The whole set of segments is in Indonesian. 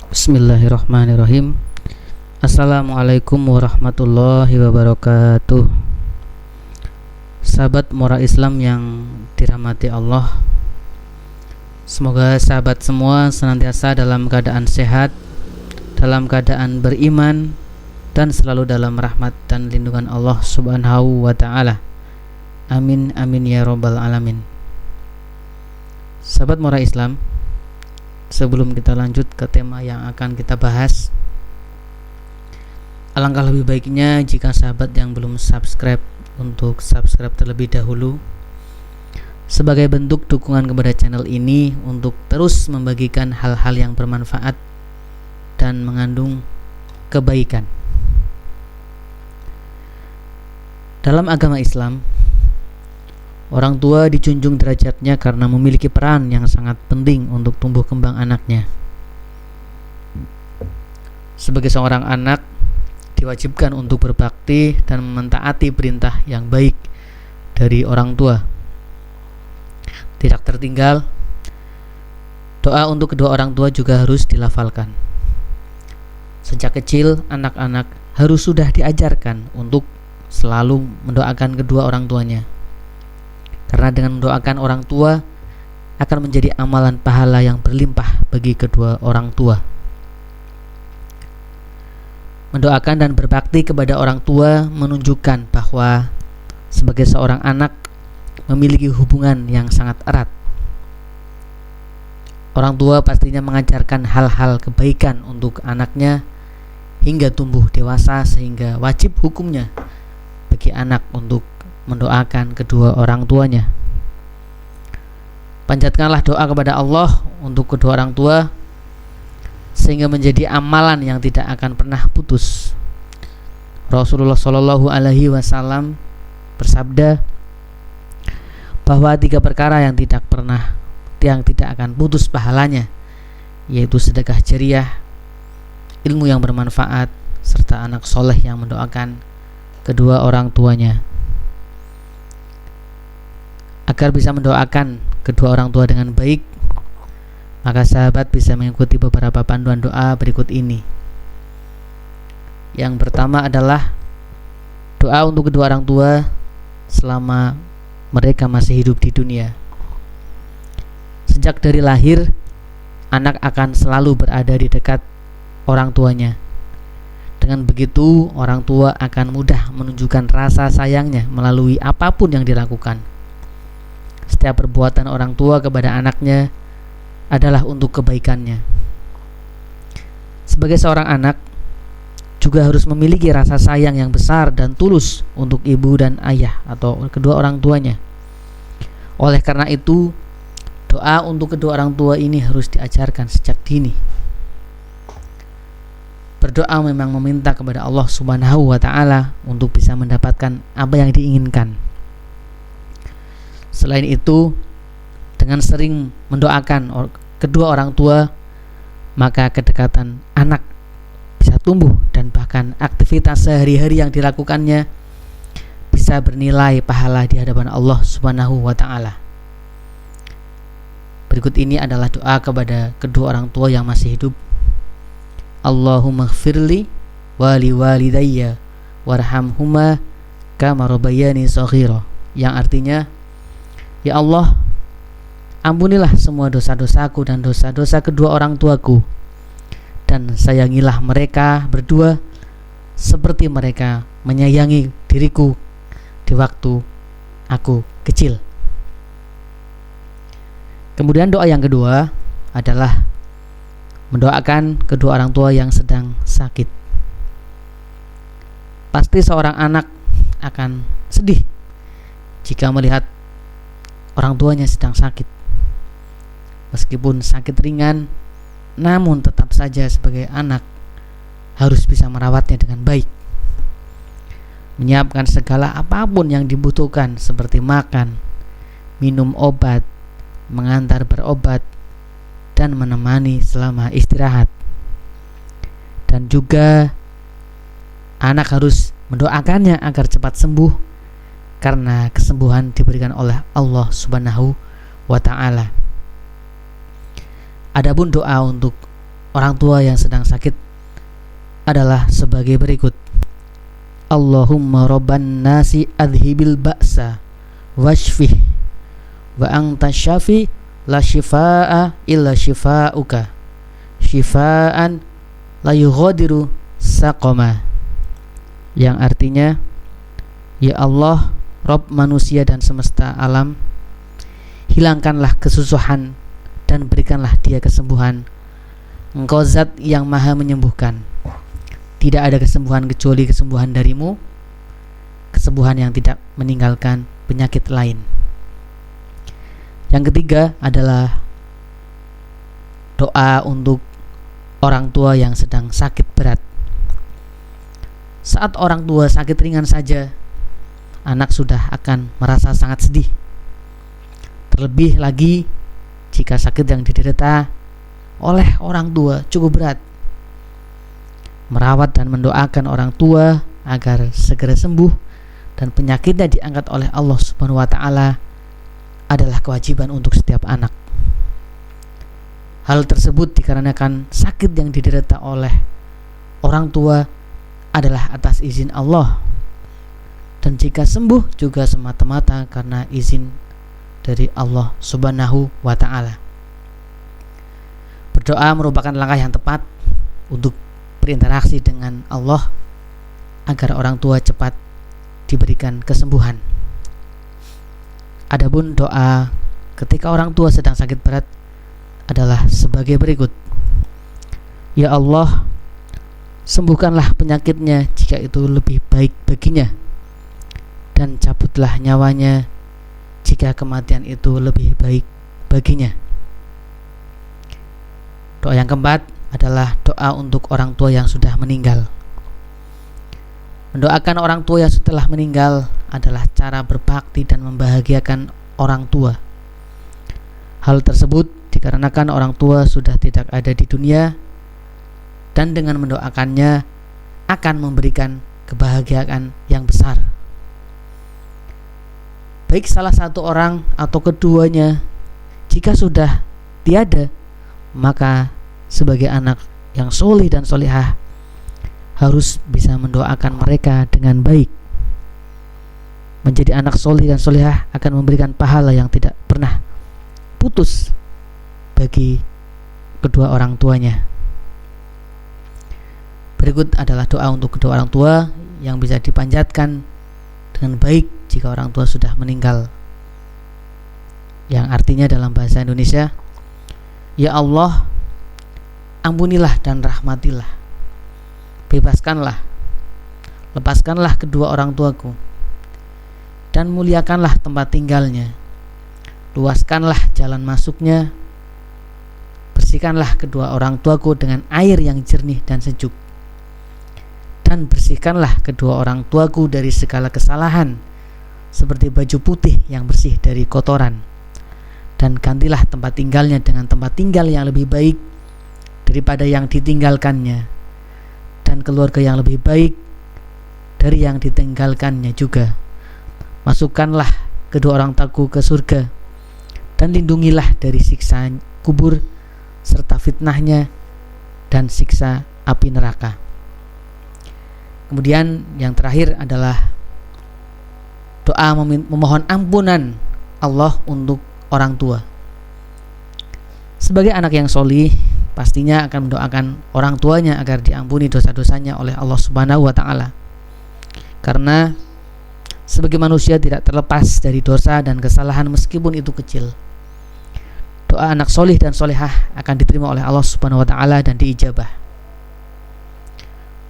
Bismillahirrahmanirrahim. Assalamualaikum warahmatullahi wabarakatuh. Sahabat Mora Islam yang dirahmati Allah, semoga sahabat semua senantiasa dalam keadaan sehat, dalam keadaan beriman, dan selalu dalam rahmat dan lindungan Allah Subhanahu wa ta'ala. Amin amin ya robbal alamin. Sahabat Mora Islam, sebelum kita lanjut ke tema yang akan kita bahas, alangkah lebih baiknya jika sahabat yang belum subscribe untuk subscribe terlebih dahulu, sebagai bentuk dukungan kepada channel ini untuk terus membagikan hal-hal yang bermanfaat dan mengandung kebaikan. Dalam agama Islam, orang tua dijunjung derajatnya karena memiliki peran yang sangat penting untuk tumbuh kembang anaknya. Sebagai seorang anak, diwajibkan untuk berbakti dan mentaati perintah yang baik dari orang tua. Tidak tertinggal, doa untuk kedua orang tua juga harus dilafalkan. Sejak kecil, anak-anak harus sudah diajarkan untuk selalu mendoakan kedua orang tuanya. Karena dengan mendoakan orang tua akan menjadi amalan pahala yang berlimpah bagi kedua orang tua. Mendoakan dan berbakti kepada orang tua menunjukkan bahwa sebagai seorang anak memiliki hubungan yang sangat erat. Orang tua pastinya mengajarkan hal-hal kebaikan untuk anaknya hingga tumbuh dewasa, sehingga wajib hukumnya bagi anak untuk mendoakan kedua orang tuanya. Panjatkanlah doa kepada Allah untuk kedua orang tua sehingga menjadi amalan yang tidak akan pernah putus. Rasulullah Shallallahu Alaihi Wasallam bersabda bahwa 3 perkara yang tidak akan putus pahalanya, yaitu sedekah jariah, ilmu yang bermanfaat, serta anak soleh yang mendoakan kedua orang tuanya. Agar bisa mendoakan kedua orang tua dengan baik, maka sahabat bisa mengikuti beberapa panduan doa berikut ini. Yang pertama adalah doa untuk kedua orang tua selama mereka masih hidup di dunia. Sejak dari lahir, anak akan selalu berada di dekat orang tuanya. Dengan begitu, orang tua akan mudah menunjukkan rasa sayangnya melalui apapun yang dilakukan. Setiap perbuatan orang tua kepada anaknya adalah untuk kebaikannya. Sebagai seorang anak, juga harus memiliki rasa sayang yang besar dan tulus untuk ibu dan ayah atau kedua orang tuanya. Oleh karena itu, doa untuk kedua orang tua ini harus diajarkan sejak dini. Berdoa memang meminta kepada Allah Subhanahu wa ta'ala untuk bisa mendapatkan apa yang diinginkan. Selain itu, dengan sering mendoakan kedua orang tua, maka kedekatan anak bisa tumbuh dan bahkan aktivitas sehari-hari yang dilakukannya bisa bernilai pahala di hadapan Allah Subhanahu wa ta'ala. Berikut ini adalah doa kepada kedua orang tua yang masih hidup. Allahumma ighfirli wa liwalidayya warhamhuma kama rabbayani shaghira, yang artinya, ya Allah, ampunilah semua dosa-dosaku dan dosa-dosa kedua orang tuaku, dan sayangilah mereka berdua seperti mereka menyayangi diriku di waktu aku kecil. Kemudian doa yang kedua adalah mendoakan kedua orang tua yang sedang sakit. Pasti seorang anak akan sedih jika melihat orang tuanya sedang sakit. Meskipun sakit ringan, namun tetap saja sebagai anak harus bisa merawatnya dengan baik. Menyiapkan segala apapun yang dibutuhkan seperti makan, minum obat, mengantar berobat, dan menemani selama istirahat. Dan juga anak harus mendoakannya agar cepat sembuh, karena kesembuhan diberikan oleh Allah Subhanahu wa ta'ala. Adapun doa untuk orang tua yang sedang sakit adalah sebagai berikut. Allahumma rabban nasi adhibil ba'sa washfih wa anta syafi la shifaa illa shifauka shifaan la yughadiru saqama, yang artinya, ya Allah, Rabb manusia dan semesta alam, hilangkanlah kesusahan dan berikanlah dia kesembuhan. Engkau zat yang maha menyembuhkan, tidak ada kesembuhan kecuali kesembuhan darimu, kesembuhan yang tidak meninggalkan penyakit lain. Yang ketiga adalah doa untuk orang tua yang sedang sakit berat. Saat orang tua sakit ringan saja, anak sudah akan merasa sangat sedih. Terlebih lagi jika sakit yang diderita oleh orang tua cukup berat. Merawat dan mendoakan orang tua agar segera sembuh dan penyakitnya diangkat oleh Allah Subhanahu wa taala adalah kewajiban untuk setiap anak. Hal tersebut dikarenakan sakit yang diderita oleh orang tua adalah atas izin Allah, dan jika sembuh juga semata-mata karena izin dari Allah Subhanahu wa ta'ala. Berdoa merupakan langkah yang tepat untuk berinteraksi dengan Allah agar orang tua cepat diberikan kesembuhan. Adapun doa ketika orang tua sedang sakit berat adalah sebagai berikut. Ya Allah, sembuhkanlah penyakitnya jika itu lebih baik baginya, dan cabutlah nyawanya jika kematian itu lebih baik baginya. Doa yang keempat adalah doa untuk orang tua yang sudah meninggal. Mendoakan orang tua yang setelah meninggal adalah cara berbakti dan membahagiakan orang tua. Hal tersebut dikarenakan orang tua sudah tidak ada di dunia, dan dengan mendoakannya akan memberikan kebahagiaan yang besar. Baik salah satu orang atau keduanya, jika sudah tiada, maka sebagai anak yang soleh dan solehah harus bisa mendoakan mereka dengan baik. Menjadi anak soleh dan solehah akan memberikan pahala yang tidak pernah putus bagi kedua orang tuanya. Berikut adalah doa untuk kedua orang tua yang bisa dipanjatkan dengan baik jika orang tua sudah meninggal, yang artinya dalam bahasa Indonesia, ya Allah, ampunilah dan rahmatilah, bebaskanlah, lepaskanlah kedua orang tuaku, dan muliakanlah tempat tinggalnya, luaskanlah jalan masuknya, bersihkanlah kedua orang tuaku dengan air yang jernih dan sejuk, dan bersihkanlah kedua orang tuaku dari segala kesalahan, seperti baju putih yang bersih dari kotoran, dan gantilah tempat tinggalnya dengan tempat tinggal yang lebih baik daripada yang ditinggalkannya, dan keluarga yang lebih baik dari yang ditinggalkannya juga. Masukkanlah kedua orang tuaku ke surga, dan lindungilah dari siksa kubur serta fitnahnya dan siksa api neraka. Kemudian yang terakhir adalah doa memohon ampunan Allah untuk orang tua. Sebagai anak yang solih, pastinya akan mendoakan orang tuanya agar diampuni dosa-dosanya oleh Allah Subhanahu wa ta'ala. Karena sebagai manusia tidak terlepas dari dosa dan kesalahan meskipun itu kecil. Doa anak solih dan solehah akan diterima oleh Allah Subhanahu wa ta'ala dan diijabah,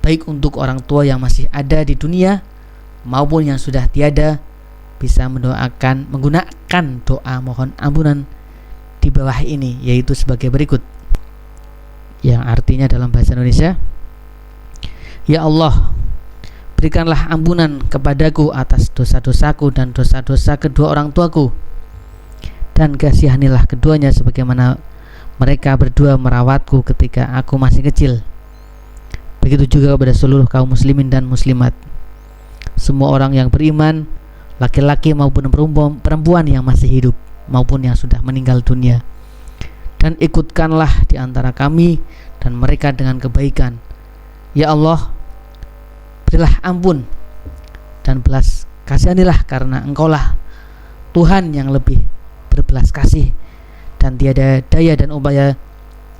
baik untuk orang tua yang masih ada di dunia maupun yang sudah tiada, bisa mendoakan menggunakan doa mohon ampunan di bawah ini, yaitu sebagai berikut, yang artinya dalam bahasa Indonesia, ya Allah, berikanlah ampunan kepadaku atas dosa-dosaku dan dosa-dosa kedua orang tuaku, dan kasihanilah keduanya sebagaimana mereka berdua merawatku ketika aku masih kecil. Begitu juga kepada seluruh kaum muslimin dan muslimat, semua orang yang beriman, laki-laki maupun perempuan yang masih hidup maupun yang sudah meninggal dunia, dan ikutkanlah di antara kami dan mereka dengan kebaikan. Ya Allah, berilah ampun dan belas kasihanilah, karena Engkaulah Tuhan yang lebih berbelas kasih dan tiada daya dan upaya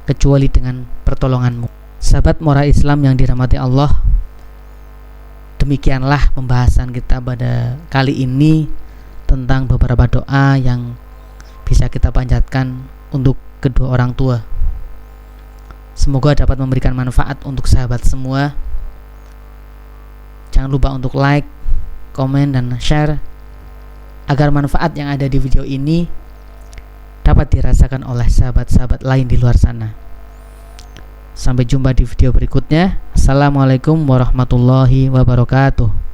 kecuali dengan pertolongan-Mu. Sahabat moral Islam yang dirahmati Allah, demikianlah pembahasan kita pada kali ini tentang beberapa doa yang bisa kita panjatkan untuk kedua orang tua. Semoga dapat memberikan manfaat untuk sahabat semua. Jangan lupa untuk like, komen, dan share agar manfaat yang ada di video ini dapat dirasakan oleh sahabat-sahabat lain di luar sana. Sampai jumpa di video berikutnya. Assalamualaikum warahmatullahi wabarakatuh.